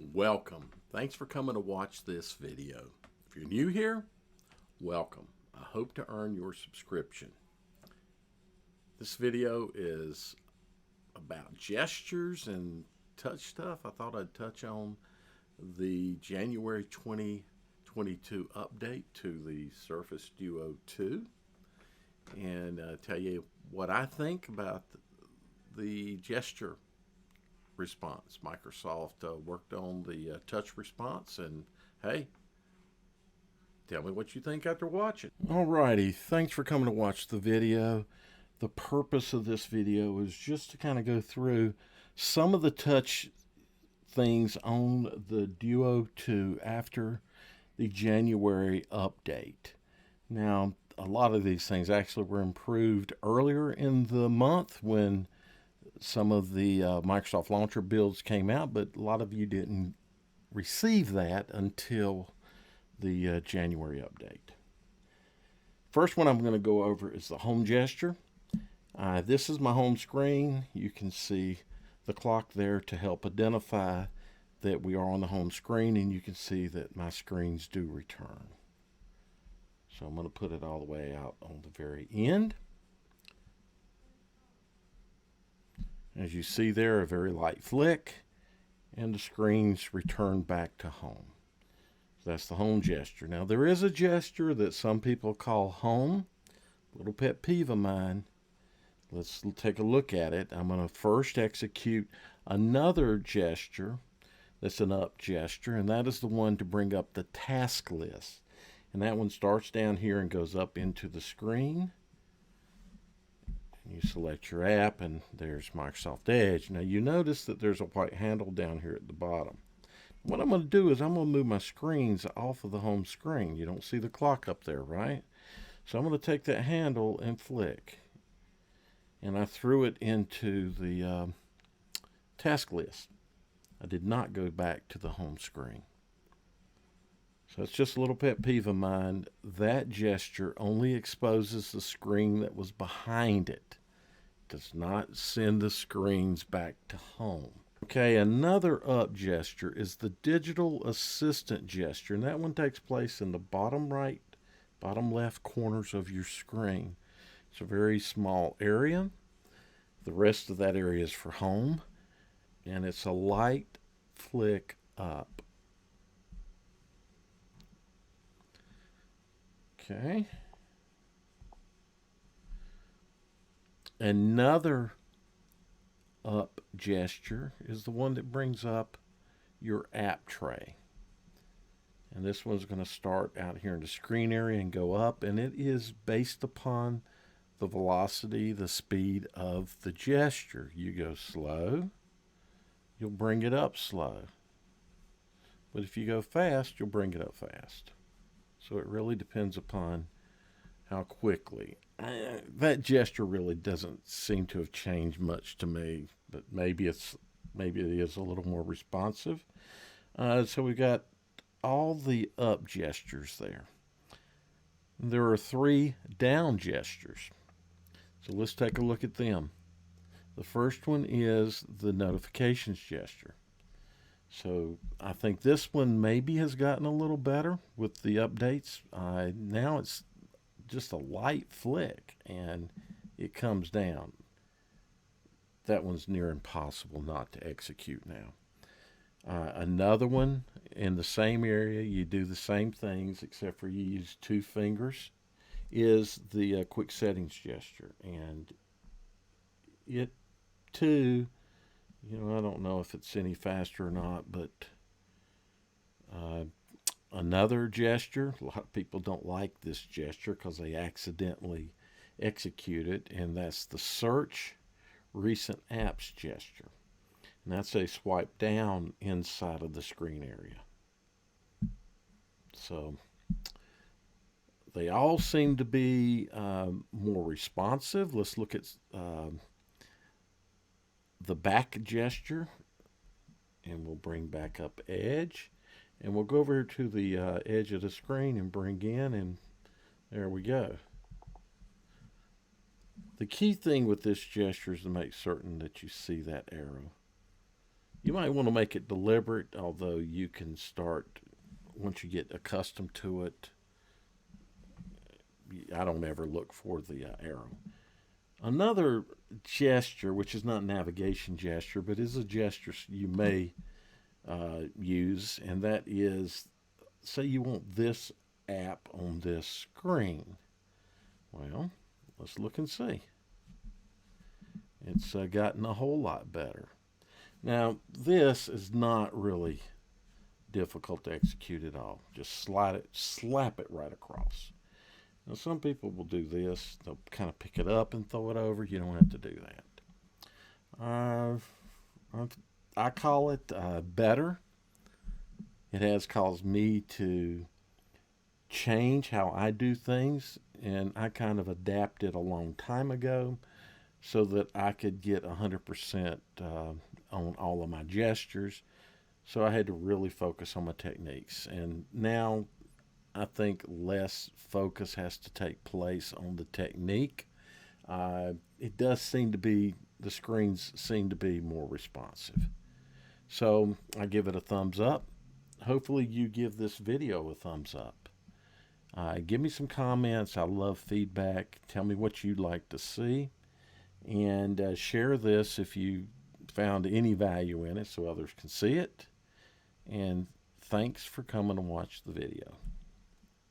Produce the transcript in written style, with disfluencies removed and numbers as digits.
Welcome. Thanks for coming to watch this video. If you're new here, welcome. I hope to earn your subscription. This video is about gestures and touch stuff. I thought I'd touch on the January 2022 update to the Surface Duo 2 and tell you what I think about the gesture response. Microsoft worked on the touch response, and hey, tell me what you think after watching. Alrighty, thanks for coming to watch the video. The purpose of this video is just to kind of go through some of the touch things on the Duo 2 after the January update. Now, a lot of these things actually were improved earlier in the month when some of the Microsoft Launcher builds came out, but a lot of you didn't receive that until the January update. First one I'm going to go over is the home gesture. This is my home screen. You can see the clock there to help identify that we are on the home screen, and you can see that my screens do return. So I'm going to put it all the way out on the very end. As you see there, a very light flick, and the screens return back to home. So that's the home gesture. Now, there is a gesture that some people call home. A little pet peeve of mine. Let's take a look at it. I'm going to first execute another gesture that's an up gesture, and that is the one to bring up the task list. And that one starts down here and goes up into the screen. You select your app, and there's Microsoft Edge. Now, you notice that there's a white handle down here at the bottom. What I'm going to do is I'm going to move my screens off of the home screen. You don't see the clock up there, right? So I'm going to take that handle and flick. And I threw it into the task list. I did not go back to the home screen. So it's just a little pet peeve of mine. That gesture only exposes the screen that was behind it. Does not send the screens back to home. Okay, another up gesture is the digital assistant gesture, and that one takes place in the bottom right, bottom left corners of your screen. It's a very small area. The rest of that area is for home, and it's a light flick up. Okay. Another up gesture is the one that brings up your app tray. And this one's going to start out here in the screen area and go up, and it is based upon the velocity, the speed of the gesture. You go slow, you'll bring it up slow. But if you go fast, you'll bring it up fast. So it really depends upon how quickly. That gesture really doesn't seem to have changed much to me, but maybe it is a little more responsive. So we've got all the up gestures there. There are 3 down gestures. So let's take a look at them. The first one is the notifications gesture. So I think this one maybe has gotten a little better with the updates. Now it's just a light flick and it comes down. That one's near impossible not to execute now. Another one in the same area, you do the same things except for you use 2 fingers, is the quick settings gesture. And it too, I don't know if it's any faster or not, but another gesture, a lot of people don't like this gesture because they accidentally execute it, and that's the search recent apps gesture. And that's a swipe down inside of the screen area. So they all seem to be more responsive. Let's look at the back gesture, and we'll bring back up Edge. And we'll go over to the edge of the screen and bring in, and there we go. The key thing with this gesture is to make certain that you see that arrow. You might want to make it deliberate, although you can start once you get accustomed to it. I don't ever look for the arrow. Another gesture, which is not navigation gesture, but is a gesture you may use, and that is, say you want this app on this screen. Well, let's look and see. It's gotten a whole lot better. Now, this is not really difficult to execute at all. Just slap it right across. Now, some people will do this. They'll kind of pick it up and throw it over. You don't have to do that. I call it better. It has caused me to change how I do things, and I kind of adapted a long time ago so that I could get 100% on all of my gestures. So I had to really focus on my techniques. And now I think less focus has to take place on the technique. It does seem to be, the screens seem to be more responsive. So I give it a thumbs up. Hopefully you give this video a thumbs up. Give me some comments. I love feedback. Tell me what you'd like to see. And share this if you found any value in it so others can see it. And thanks for coming to watch the video.